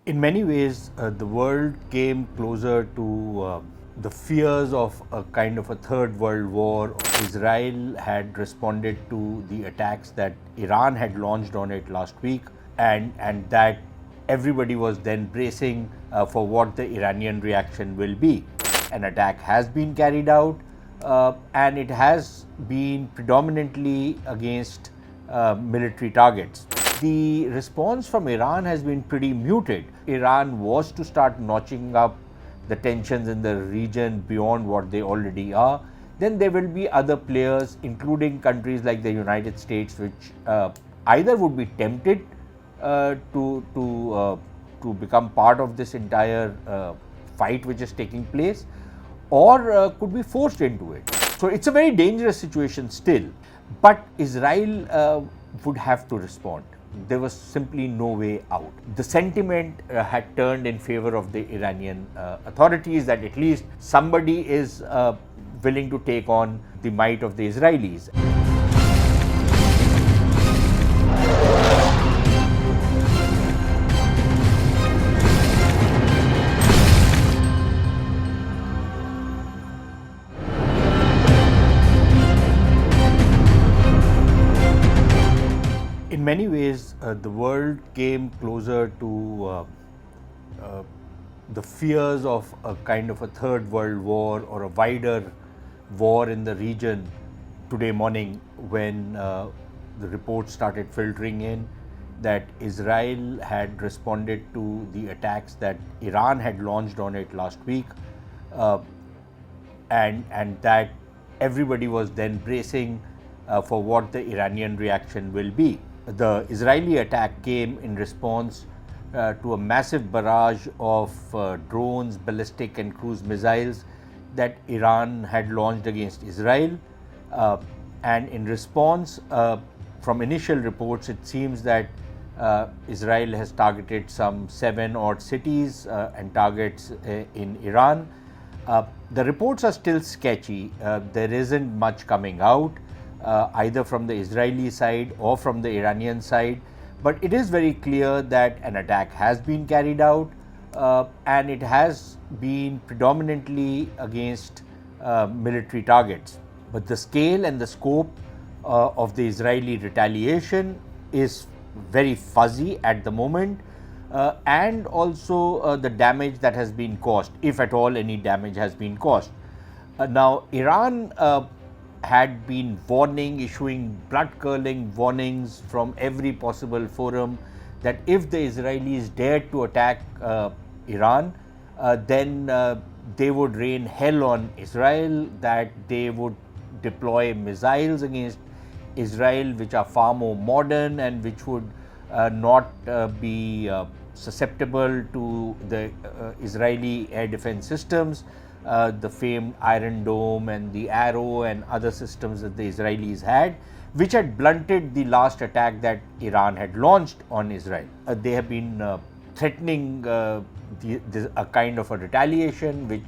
In many ways, the world came closer to the fears of a kind of a third world war. Israel had responded to the attacks that Iran had launched on it last week, and that everybody was then bracing for what the Iranian reaction will be. An attack has been carried out, and it has been predominantly against military targets. The response from Iran has been pretty muted. Iran was to start notching up the tensions in the region beyond what they already are. Then there will be other players, including countries like the United States, which either would be tempted to become part of this entire fight which is taking place, or could be forced into it. So it's a very dangerous situation still, but Israel would have to respond. There was simply no way out. The sentiment had turned in favor of the Iranian authorities, that at least somebody is willing to take on the might of the Israelis. In many ways, the world came closer to the fears of a kind of a third world war or a wider war in the region today morning, when the reports started filtering in that Israel had responded to the attacks that Iran had launched on it last week, and that everybody was then bracing for what the Iranian reaction will be. The Israeli attack came in response to a massive barrage of drones, ballistic and cruise missiles that Iran had launched against Israel. And in response, from initial reports, it seems that Israel has targeted some 7 odd cities and targets in Iran. The reports are still sketchy. There isn't much coming out, either from the Israeli side or from the Iranian side, but it is very clear that an attack has been carried out, and it has been predominantly against military targets. But the scale and the scope of the Israeli retaliation is very fuzzy at the moment, and also the damage that has been caused, if at all any damage has been caused. Now, Iran had been issuing blood-curdling warnings from every possible forum that if the Israelis dared to attack Iran, then they would rain hell on Israel, that they would deploy missiles against Israel which are far more modern and which would not be susceptible to the Israeli air defense systems, the famed Iron Dome and the Arrow and other systems that the Israelis had, which had blunted the last attack that Iran had launched on Israel. They have been threatening a kind of a retaliation which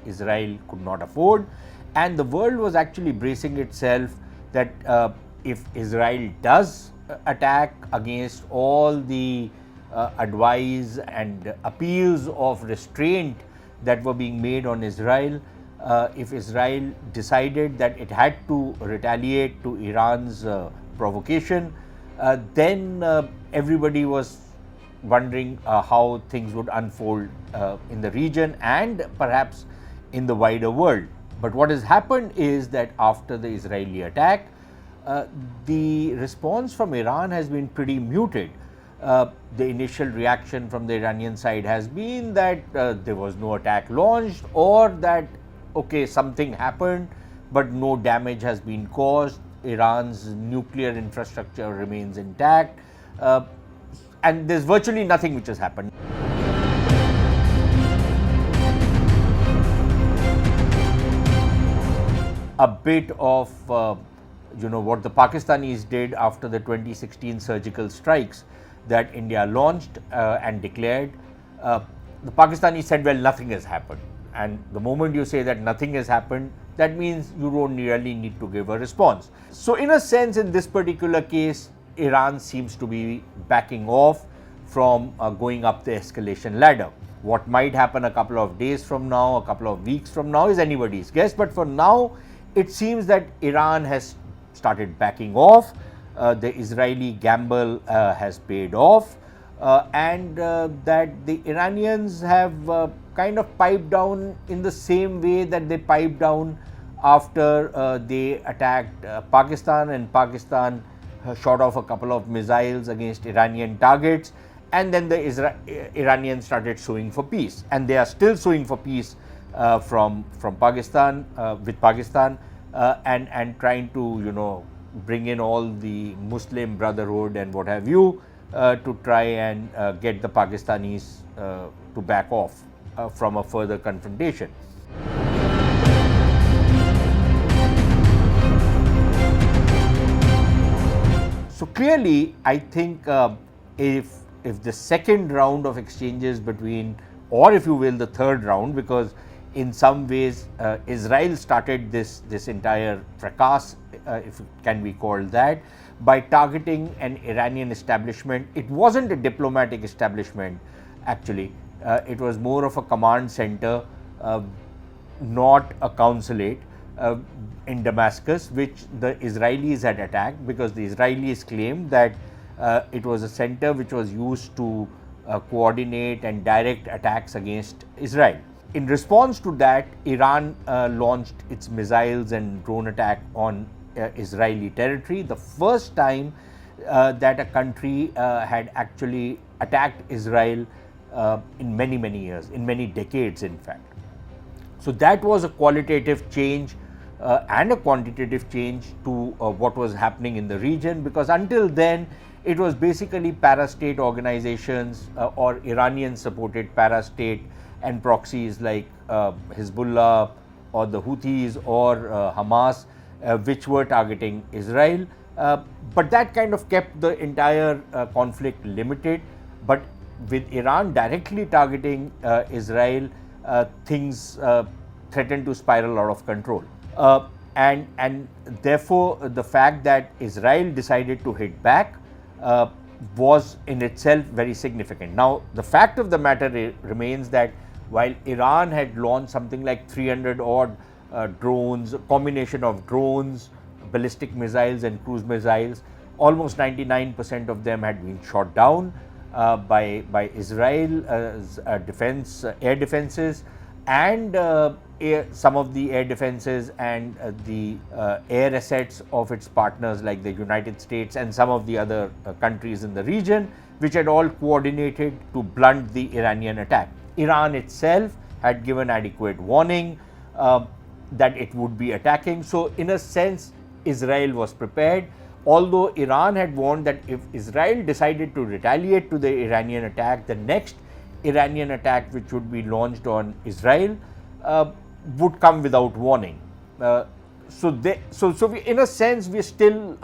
Israel could not afford, and the world was actually bracing itself that if Israel does attack against all the advice and appeals of restraint that were being made on Israel, if Israel decided that it had to retaliate to Iran's provocation, then everybody was wondering how things would unfold in the region and perhaps in the wider world. But what has happened is that after the Israeli attack, the response from Iran has been pretty muted. The initial reaction from the Iranian side has been that there was no attack launched, or that okay, something happened but no damage has been caused, Iran's nuclear infrastructure remains intact, and there's virtually nothing which has happened. A bit of what the Pakistanis did after the 2016 surgical strikes that India launched and declared. The Pakistanis said, well, nothing has happened. And the moment you say that nothing has happened, that means you don't really need to give a response. So in a sense, in this particular case, Iran seems to be backing off from going up the escalation ladder. What might happen a couple of days from now, a couple of weeks from now is anybody's guess, but for now it seems that Iran has started backing off. The Israeli gamble has paid off, and that the Iranians have kind of piped down in the same way that they piped down after they attacked Pakistan, and Pakistan shot off a couple of missiles against Iranian targets, and then the Iranians started suing for peace, and they are still suing for peace from Pakistan, with Pakistan, and trying to bring in all the Muslim Brotherhood and what have you to try and get the Pakistanis to back off from a further confrontation. So clearly, I think if the second round of exchanges between, or if you will, the third round, because in some ways Israel started this entire fracas, if it can be called that, by targeting an Iranian establishment. It wasn't a diplomatic establishment actually, it was more of a command center, not a consulate in Damascus, which the Israelis had attacked, because the Israelis claimed that it was a center which was used to coordinate and direct attacks against Israel. In response to that, Iran launched its missiles and drone attack on Israeli territory, the first time that a country had actually attacked Israel in many years, in many decades in fact. So that was a qualitative change and a quantitative change to what was happening in the region, because until then it was basically para-state organizations or Iranian supported para-state and proxies like Hezbollah or the Houthis or Hamas, which were targeting Israel, but that kind of kept the entire conflict limited. But with Iran directly targeting Israel, things threatened to spiral out of control, and therefore the fact that Israel decided to hit back was in itself very significant. Now the fact of the matter remains that while Iran had launched something like 300 odd drones, a combination of drones, ballistic missiles and cruise missiles, almost 99% of them had been shot down by Israel's air defenses, and some of the air defenses and the air assets of its partners like the United States and some of the other countries in the region, which had all coordinated to blunt the Iranian attack. Iran itself had given adequate warning that it would be attacking. So in a sense, Israel was prepared, although Iran had warned that if Israel decided to retaliate to the Iranian attack, the next Iranian attack which would be launched on Israel would come without warning. So we, in a sense, we are still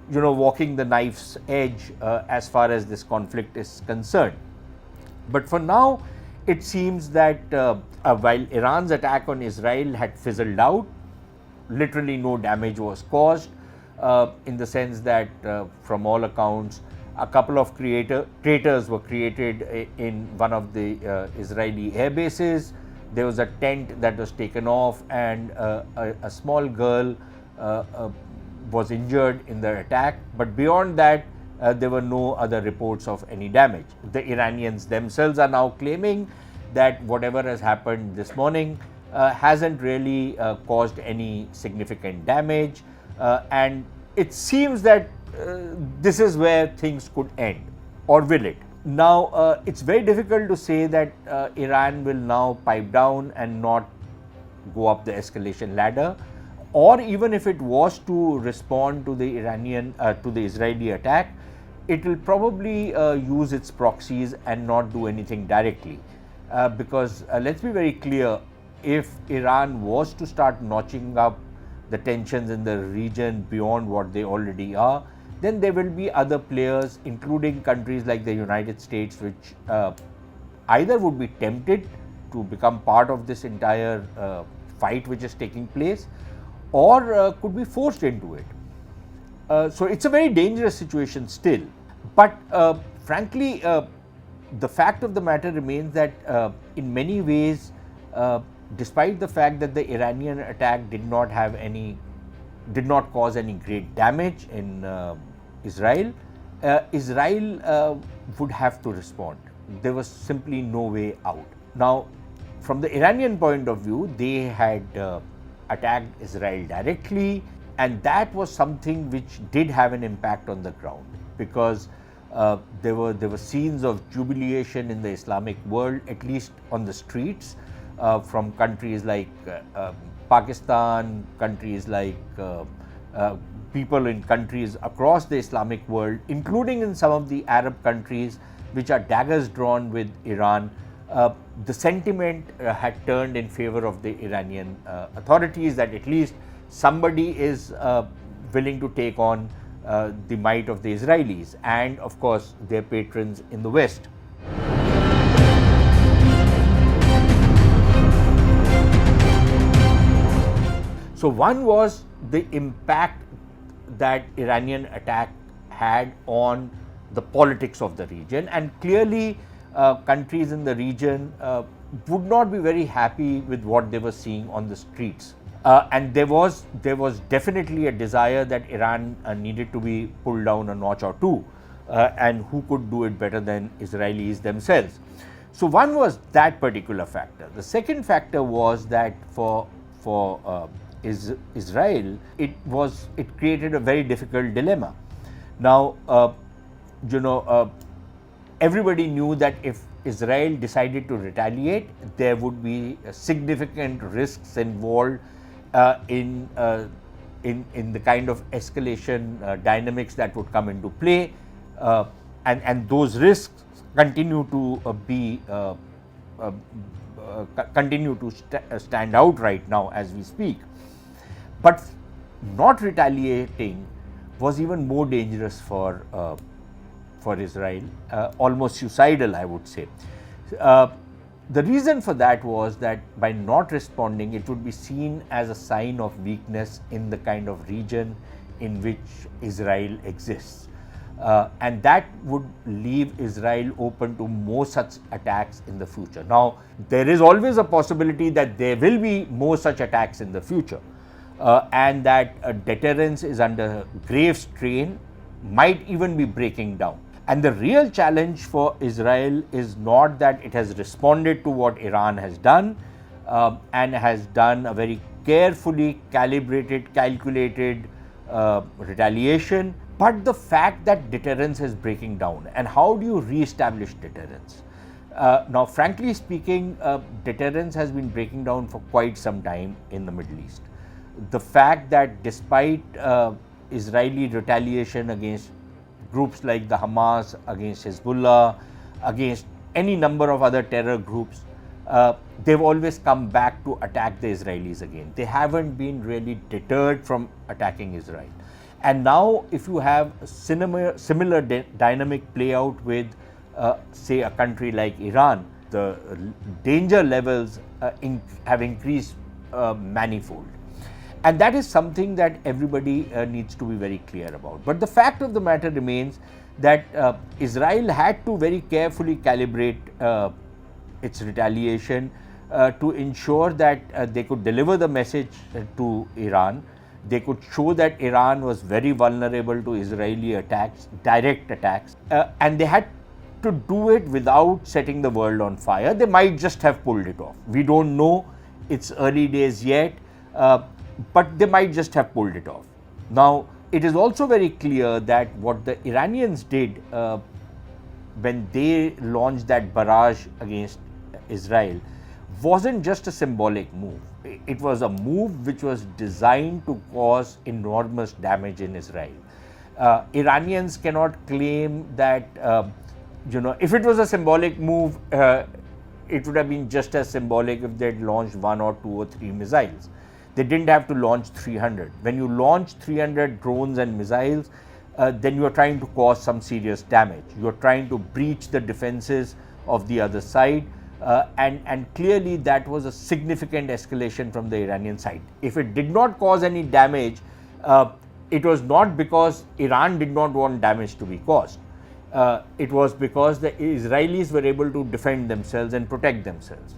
walking the knife's edge as far as this conflict is concerned. But for now, it seems that while Iran's attack on Israel had fizzled out, literally no damage was caused, in the sense that from all accounts a couple of craters were created in one of the Israeli air bases. There was a tent that was taken off, and a small girl was injured in the attack, but beyond that there were no other reports of any damage. The Iranians themselves are now claiming that whatever has happened this morning hasn't really caused any significant damage, and it seems that this is where things could end, or will it? Now it's very difficult to say that Iran will now pipe down and not go up the escalation ladder, or even if it was to respond to the Israeli attack, it will probably use its proxies and not do anything directly, because let's be very clear, if Iran was to start notching up the tensions in the region beyond what they already are, then there will be other players, including countries like the United States, which either would be tempted to become part of this entire fight which is taking place, or could be forced into it. So it's a very dangerous situation still. But frankly, the fact of the matter remains that in many ways, despite the fact that the Iranian attack did not cause any great damage in Israel, Israel would have to respond. There was simply no way out. Now, from the Iranian point of view, they had attacked Israel directly, and that was something which did have an impact on the ground, because there were scenes of jubilation in the Islamic world, at least on the streets, from countries like Pakistan, countries like people in countries across the Islamic world, including in some of the Arab countries which are daggers drawn with Iran. The sentiment had turned in favor of the Iranian authorities, that at least somebody is willing to take on the might of the Israelis and, of course, their patrons in the West. So one was the impact that Iranian attack had on the politics of the region, and clearly countries in the region would not be very happy with what they were seeing on the streets. And there was definitely a desire that Iran needed to be pulled down a notch or two, and who could do it better than Israelis themselves. So one was that particular factor. The second factor was that for Israel, it created a very difficult dilemma. Now, everybody knew that if Israel decided to retaliate, there would be significant risks involved in the kind of escalation dynamics that would come into play, and those risks continue to stand out right now as we speak. But not retaliating was even more dangerous for Israel, almost suicidal, I would say. The reason for that was that by not responding, it would be seen as a sign of weakness in the kind of region in which Israel exists. And that would leave Israel open to more such attacks in the future. Now, there is always a possibility that there will be more such attacks in the future, and that deterrence is under grave strain, might even be breaking down. And the real challenge for Israel is not that it has responded to what Iran has done, and has done a very carefully calibrated, calculated retaliation, but the fact that deterrence is breaking down. And how do you re-establish deterrence? Now, frankly speaking, deterrence has been breaking down for quite some time in the Middle East. The fact that despite Israeli retaliation against groups like the Hamas, against Hezbollah, against any number of other terror groups, they've always come back to attack the Israelis again. They haven't been really deterred from attacking Israel. And now, if you have a similar dynamic play out with, say, a country like Iran, the danger levels have increased manifold. And that is something that everybody needs to be very clear about. But the fact of the matter remains that Israel had to very carefully calibrate its retaliation to ensure that they could deliver the message to Iran. They could show that Iran was very vulnerable to Israeli attacks, direct attacks, and they had to do it without setting the world on fire. They might just have pulled it off. We don't know. It's early days yet. But they might just have pulled it off. Now, it is also very clear that what the Iranians did when they launched that barrage against Israel wasn't just a symbolic move. It was a move which was designed to cause enormous damage in Israel. Iranians cannot claim that, if it was a symbolic move, it would have been just as symbolic if they had launched 1 or 2 or 3 missiles. They didn't have to launch 300. When you launch 300 drones and missiles, then you are trying to cause some serious damage. You are trying to breach the defenses of the other side, and clearly that was a significant escalation from the Iranian side. If it did not cause any damage, it was not because Iran did not want damage to be caused. it was because the Israelis were able to defend themselves and protect themselves.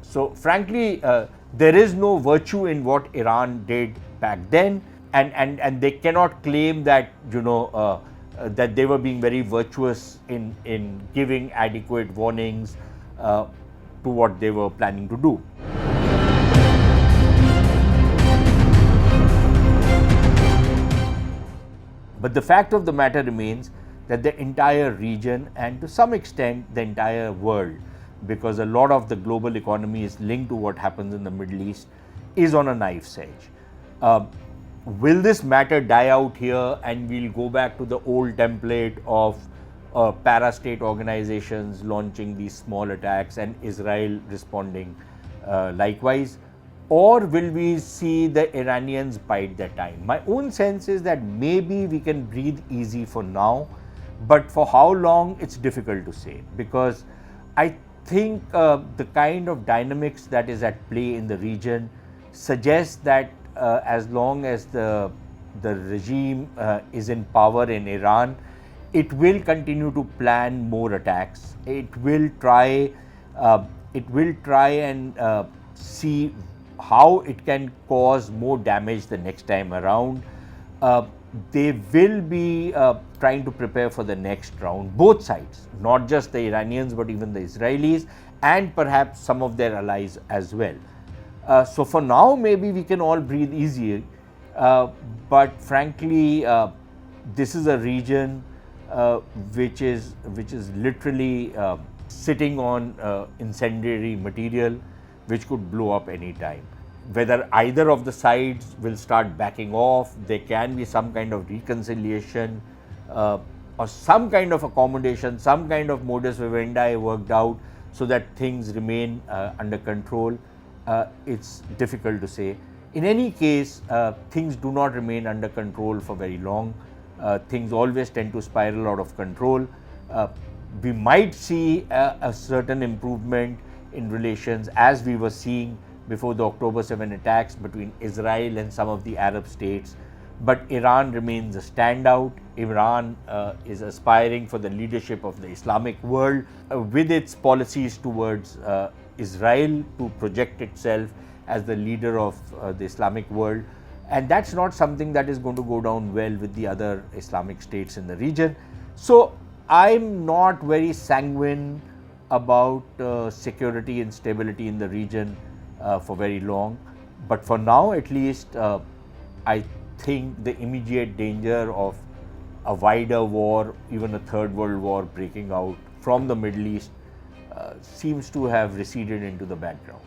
So frankly, there is no virtue in what Iran did back then, and they cannot claim that that they were being very virtuous in giving adequate warnings to what they were planning to do. But the fact of the matter remains that the entire region, and to some extent the entire world, because a lot of the global economy is linked to what happens in the Middle East, is on a knife's edge. Will this matter die out here and we'll go back to the old template of para-state organizations launching these small attacks and Israel responding likewise? Or will we see the Iranians bide their time? My own sense is that maybe we can breathe easy for now, but for how long it's difficult to say, because I think the kind of dynamics that is at play in the region suggests that as long as the regime is in power in Iran, it will continue to plan more attacks. It will try and see how it can cause more damage the next time around. They will be trying to prepare for the next round, both sides, not just the Iranians but even the Israelis and perhaps some of their allies as well. So for now maybe we can all breathe easier, but frankly this is a region which is literally sitting on incendiary material which could blow up any time. Whether either of the sides will start backing off, there can be some kind of reconciliation or some kind of accommodation, some kind of modus vivendi worked out so that things remain under control. It's difficult to say. In any case, things do not remain under control for very long. Things always tend to spiral out of control. We might see a certain improvement in relations as we were seeing before the October 7 attacks between Israel and some of the Arab states, but Iran remains a standout. Iran is aspiring for the leadership of the Islamic world with its policies towards Israel to project itself as the leader of the Islamic world, and that's not something that is going to go down well with the other Islamic states in the region. So I'm not very sanguine about security and stability in the region for very long, but for now at least I think the immediate danger of a wider war, even a third world war breaking out from the Middle East seems to have receded into the background.